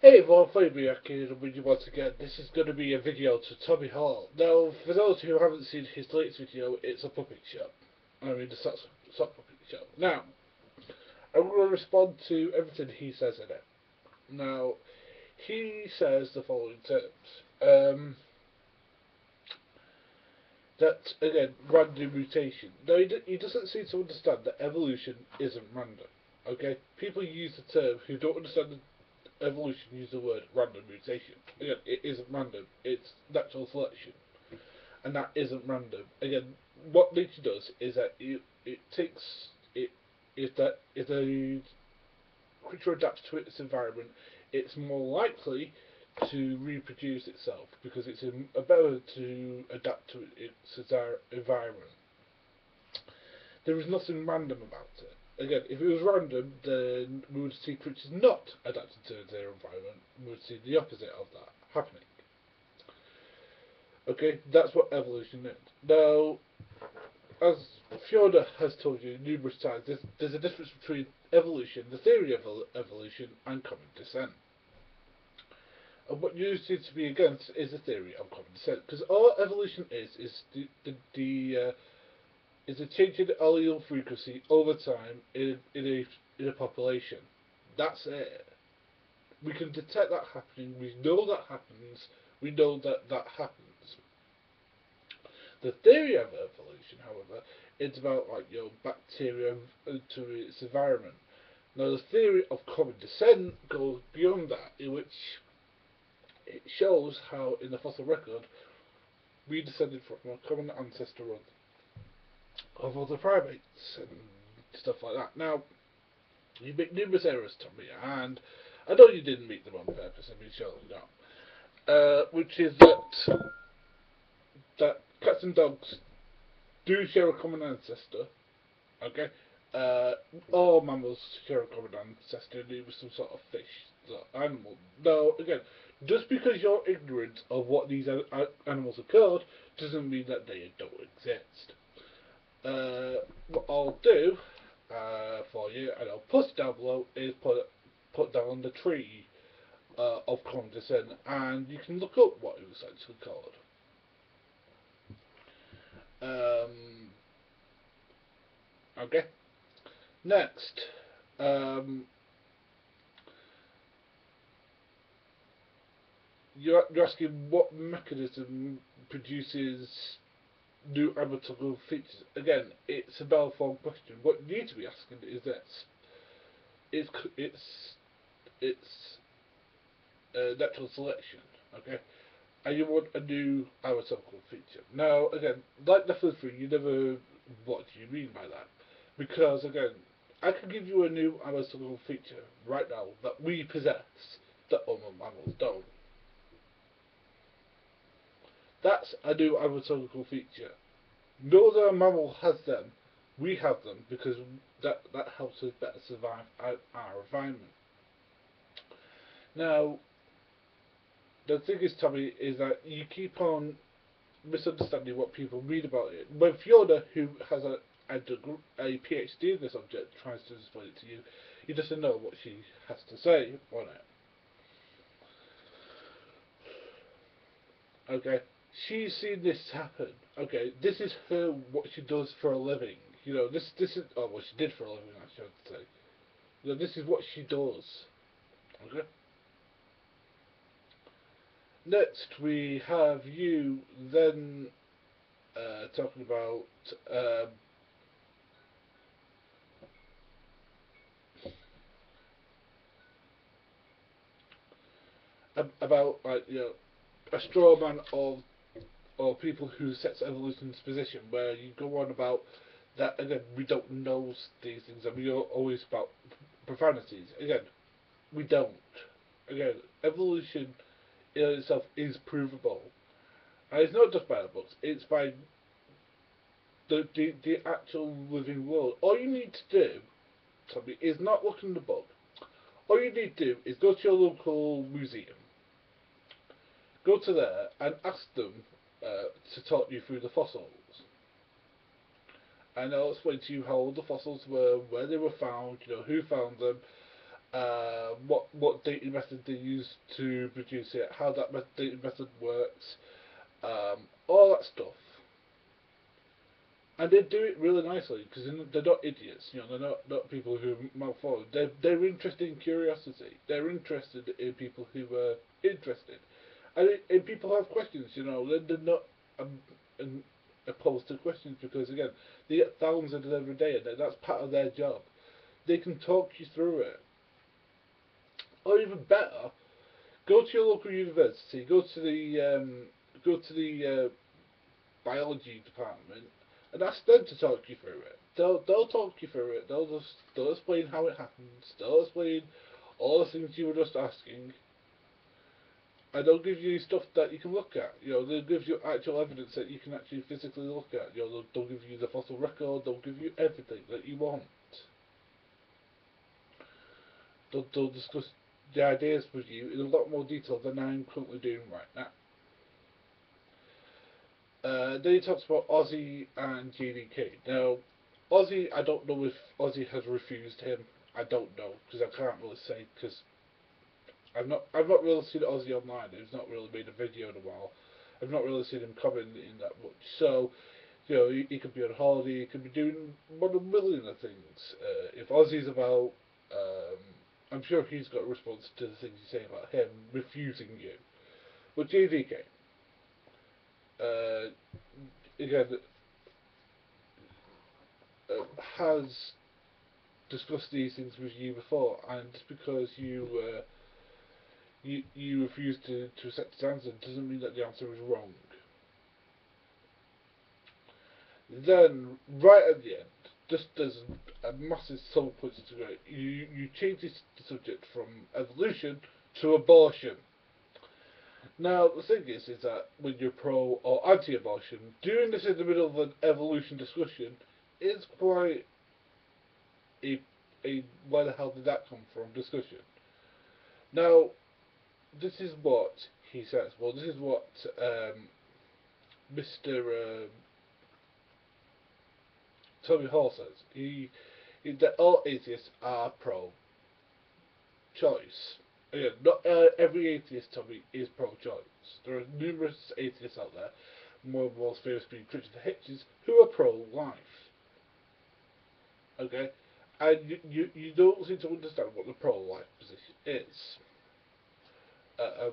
Hey everyone, Phoneybeetlemaniacxs once again. This is going to be a video to Tommy Hall. Now, for those who haven't seen his latest video, it's a puppet show. I mean, the sock puppet show. Now, I'm going to respond to everything he says in it. Now, he says the following terms. That, again, random mutation. Now, he doesn't seem to understand that evolution isn't random. Okay? People use the term who don't understand the evolution use the word random mutation. Again, it isn't random, it's natural selection. And that isn't random. Again, what nature does is that it takes it is that if a creature adapts to its environment, it's more likely to reproduce itself because it's better to adapt to its environment. There is nothing random about it. Again, if it was random, then we would see creatures not adapted to their environment. We would see the opposite of that happening. Okay, that's what evolution is. Now, as Fiona has told you numerous times, there's a difference between evolution, the theory of evolution, and common descent. And what you seem to be against is the theory of common descent, because all evolution is is a change in allele frequency over time in a population. That's it. We can detect that happening. We know that happens. We know that that happens. The theory of evolution, however, is about bacteria to its environment. Now, the theory of common descent goes beyond that, in which it shows how, in the fossil record, we descended from a common ancestor of other primates and stuff like that. Now, you make numerous errors, Tommy, and I know you didn't make them on purpose. I mean, surely not. Which is that cats and dogs do share a common ancestor. Okay, all mammals share a common ancestor. It was some sort of fish, animal. Now, again, just because you're ignorant of what these animals are called doesn't mean that they don't exist. What I'll do for you, and I'll put down below, is put down the tree of common descent, and you can look up what it was actually called. Okay. Next, you're asking what mechanism produces new anatomical features. Again, it's a well-formed question. What you need to be asking is this: it's natural selection. Okay. And you want a new anatomical feature. Now, again, like the first thing, you never. What do you mean by that? Because again, I can give you a new anatomical feature right now that we possess that other mammals don't. That's a new anatomical feature. No other mammal has them. We have them because that helps us better survive our environment. Now, the thing is, Tommy, is that you keep on misunderstanding what people read about it. When Fiona, who has a PhD in the subject, tries to explain it to you, you doesn't know what she has to say on it. Okay, she's seen this happen. Okay, this is what she does for a living. You know, this is what she did for a living, I should say. You know, this is what she does. Okay. Next, we have you then talking about a straw man of or people who sets evolution's position, where you go on about that again. We don't know these things, and we are always about profanities. Again, we don't. Again, evolution in itself is provable, and it's not just by the books. It's by the actual living world. All you need to do, Tommy, is not look in the book. All you need to do is go to your local museum, go to there, and ask them to talk you through the fossils. And they'll explain to you how old the fossils were, where they were found, who found them, what dating method they use to produce it, how that dating method works, all that stuff. And they do it really nicely because they're not idiots. You know, they're not people who are malformed. They're interested in curiosity. They're interested in people who are interested, and people have questions. You know, they're not opposed to questions because again, they get thousands of them every day, and that's part of their job. They can talk you through it, or even better, go to your local university, go to the biology department, and ask them to talk you through it. They'll talk you through it. They'll explain how it happens. They'll explain all the things you were just asking, and they'll give you stuff that you can look at. You know, they'll give you actual evidence that you can actually physically look at. You know, they'll give you the fossil record. They'll give you everything that you want. They'll discuss the ideas with you in a lot more detail than I'm currently doing right now. Then he talks about Ozzy and JDK. Now, Ozzy, I don't know if Ozzy has refused him. I don't know because I can't really say because I've not really seen Ozzy online. He's not really made a video in a while. I've not really seen him commenting that much. So, you know, he could be on holiday. He could be doing one of a million of things. If Ozzy's about, I'm sure he's got a response to the things you say about him refusing you. But JDK. Again, has discussed these things with you before, and just because you refuse to accept his answer doesn't mean that the answer is wrong. Then, right at the end, just there's a massive subpoint to it. You change the subject from evolution to abortion. Now, the thing is that when you're pro or anti-abortion, doing this in the middle of an evolution discussion is quite a where the hell did that come from discussion. Now, this is what he says. Well, this is what Mr. Tommy Hall says. That all atheists are pro-choice. Again, not every atheist, Tommy, is pro-choice. There are numerous atheists out there, most famous being Richard Hitchens, who are pro-life. Okay? And you don't seem to understand what the pro-life position is.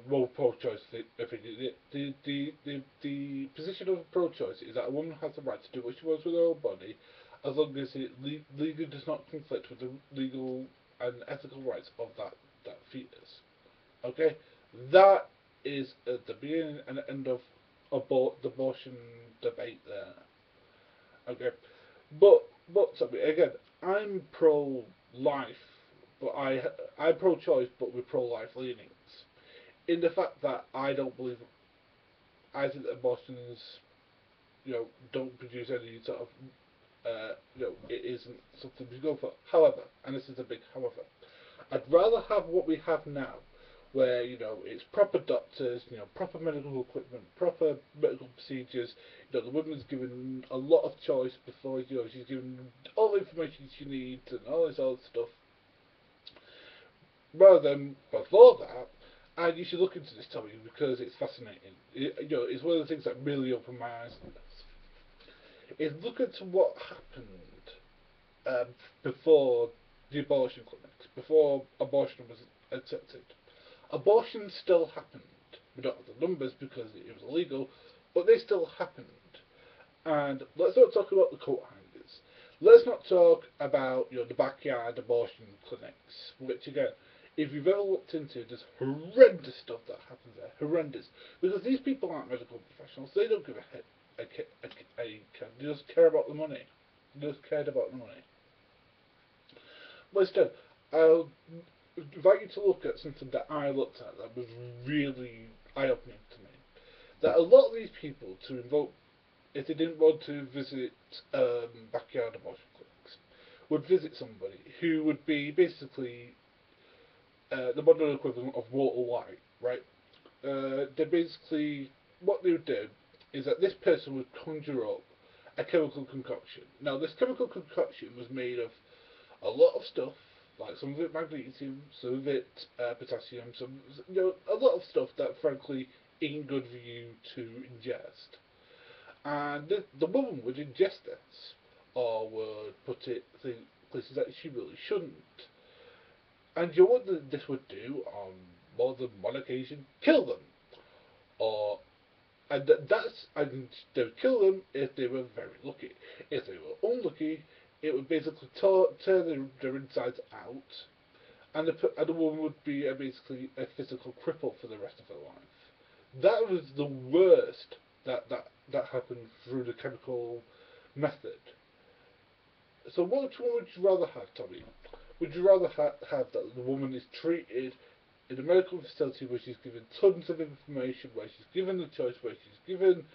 Well, pro-choice opinion. The position of pro-choice is that a woman has the right to do what she wants with her own body, as long as it legally does not conflict with the legal and ethical rights of that fetus. Okay, that is at the beginning and the end of the abortion debate there. Okay, but sorry, again, I'm pro-life, but I'm pro-choice, but with pro-life leanings. In the fact that I don't believe, I think that abortions, you know, don't produce any sort of, you know, it isn't something to go for. However, and this is a big however, I'd rather have what we have now, where, you know, it's proper doctors, you know, proper medical equipment, proper medical procedures. You know, the woman's given a lot of choice before, you know, she's given all the information she needs and all this other stuff. Rather than before that, and you should look into this, Tommy, because it's fascinating. You know, it's one of the things that really opened my eyes on this. Is look into what happened before the abortion clinics, before abortion was accepted. Abortion still happened. We don't have the numbers because it was illegal, but they still happened. And let's not talk about the coat hangers. Let's not talk about, you know, the backyard abortion clinics, which again, if you've ever looked into, there's horrendous stuff that happens there. Horrendous. Because these people aren't medical professionals. They don't give a they just care about the money. They just cared about the money. But instead, I'll invite you to look at something that I looked at that was really eye-opening to me. That a lot of these people, to invoke, if they didn't want to visit backyard abortion clinics, would visit somebody who would be basically the modern equivalent of Walter White, right? They basically, what they would do is that this person would conjure up a chemical concoction. Now, this chemical concoction was made of a lot of stuff, Like some of it magnesium, some of it potassium, some a lot of stuff that frankly ain't good for you to ingest. And the woman would ingest this, or would put it in places that she really shouldn't. And you know what this would do on more than one occasion? Kill them. Or and they would kill them if they were very lucky. If they were unlucky, it would basically tear their insides out, and the woman would be basically a physical cripple for the rest of her life. That was the worst that happened through the chemical method. So which one would you rather have, Tommy? Would you rather have that the woman is treated in a medical facility where she's given tons of information, where she's given the choice, where she's given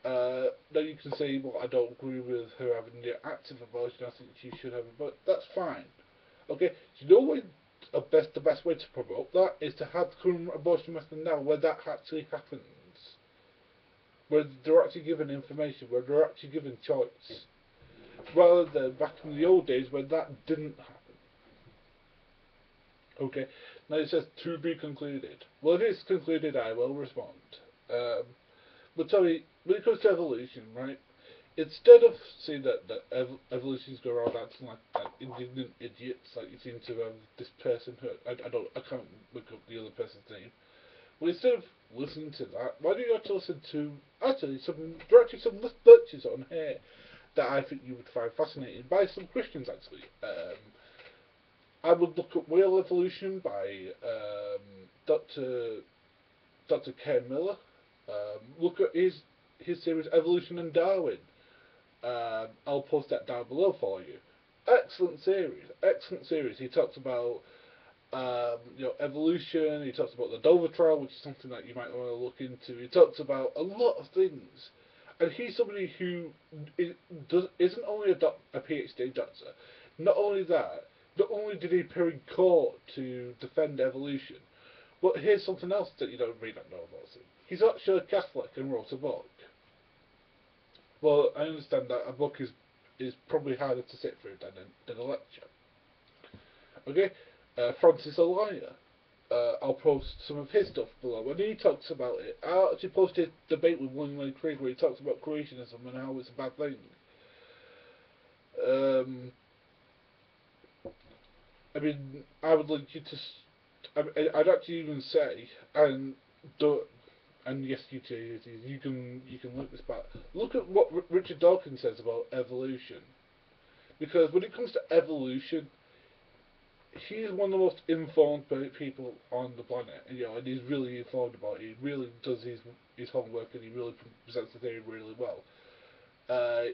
now you can say, well, I don't agree with her having the active abortion, I think she should have it, but that's fine. Okay, so you know what the best way to promote that is to have the current abortion method now where that actually happens. Where they're actually given information, where they're actually given choice. Rather than back in the old days where that didn't happen. Okay, now it says to be concluded. Well, it is concluded, I will respond. But tell me, when it comes to evolution, right? Instead of saying that evolutionists go around acting like indignant idiots, like you seem to have this person who I can't look up the other person's name. Well, instead of listening to that, why don't you have to listen to actually there are actually some lectures on here that I think you would find fascinating by some Christians actually. I would look at Whale Evolution by Dr. Ken Miller. Look at his series Evolution and Darwin. I'll post that down below for you. Excellent series, excellent series. He talks about evolution. He talks about the Dover trial, which is something that you might want to look into. He talks about a lot of things, and he's somebody who isn't only a PhD doctor. Not only that, not only did he appear in court to defend evolution, but here's something else that you may not know about him. He's actually a Catholic and wrote a book. Well, I understand that a book is probably harder to sit through than a lecture. Okay, Francis Ayala. I'll post some of his stuff below, and he talks about it. I actually posted a debate with William Lane Craig where he talks about creationism and how it's a bad thing. I mean, I would like you to. I'd actually even say, and yes, you too, you can look this back. Look at what Richard Dawkins says about evolution, because when it comes to evolution, he's one of the most informed people on the planet, and he's really informed about it. He really does his homework, and he really presents the theory really well.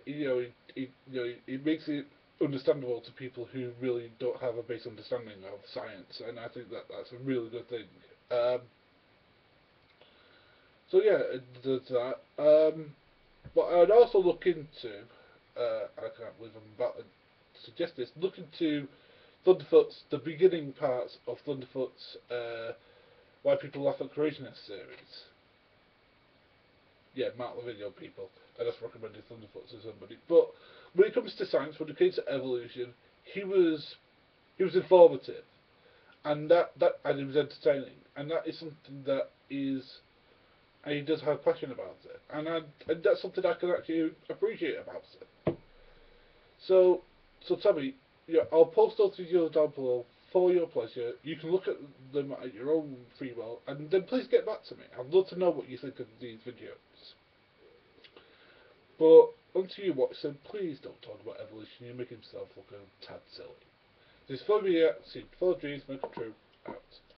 It makes it understandable to people who really don't have a base understanding of science, and I think that's a really good thing. So yeah, there's that. But I'd also look into, I can't believe I'm about to suggest this, look into Thunderfoot's, the beginning parts of Thunderfoot's Why People Laugh at Creationist series. Yeah, mark the video, people. I just recommended Thunderfoot to somebody. But when it comes to science, when it comes to evolution, he was informative, and and he was entertaining, and that is something that is. And he does have passion about it, and that's something I can actually appreciate about it. So Tommy, I'll post those videos down below for your pleasure. You can look at them at your own free will, and then please get back to me. I'd love to know what you think of these videos. But until you watch them, please don't talk about evolution. You make himself look a tad silly. This is Phoneybeetlemaniacxs, for dreams make true. Out.